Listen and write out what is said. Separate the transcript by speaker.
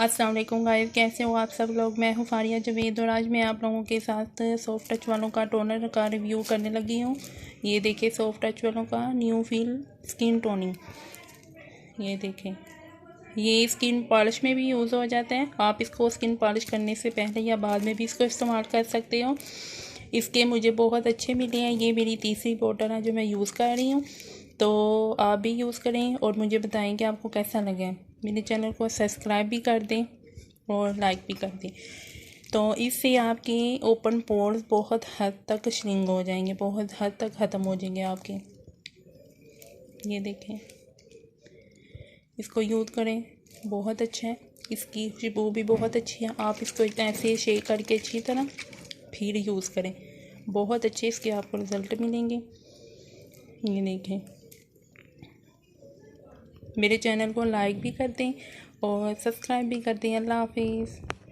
Speaker 1: अस्सलाम वालेकुम गाइस, कैसे हो आप सब लोग। मैं हूँ फारिया जवेद और आज मैं आप लोगों के साथ सॉफ्ट टच वालों का टोनर का रिव्यू करने लगी हूँ। ये देखिए सॉफ्ट टच वालों का न्यू फील स्किन टोनिंग। ये देखें, ये स्किन पॉलिश में भी यूज़ हो जाता है। आप इसको स्किन पॉलिश करने से पहले या बाद में भी इसको इस्तेमाल कर सकते हो। इसके मुझे बहुत अच्छे मिले हैं। ये मेरी तीसरी बोतल है जो मैं यूज़ कर रही हूँ, तो आप भी यूज़ करें और मुझे बताएं कि आपको कैसा लगा। मेरे चैनल को सब्सक्राइब भी कर दें और लाइक भी कर दें। तो इससे आपके ओपन पोर्स बहुत हद तक श्रिंक हो जाएंगे, बहुत हद तक ख़त्म हो जाएंगे आपके। ये देखें, इसको यूज़ करें, बहुत अच्छा है। इसकी खुशबू भी बहुत अच्छी है। आप इसको ऐसे शेक करके अच्छी तरह फिर यूज़ करें, बहुत अच्छे इसके आपको रिज़ल्ट मिलेंगे। ये देखें, मेरे चैनल को लाइक भी कर दें और सब्सक्राइब भी कर दें। अल्लाह हाफिज़।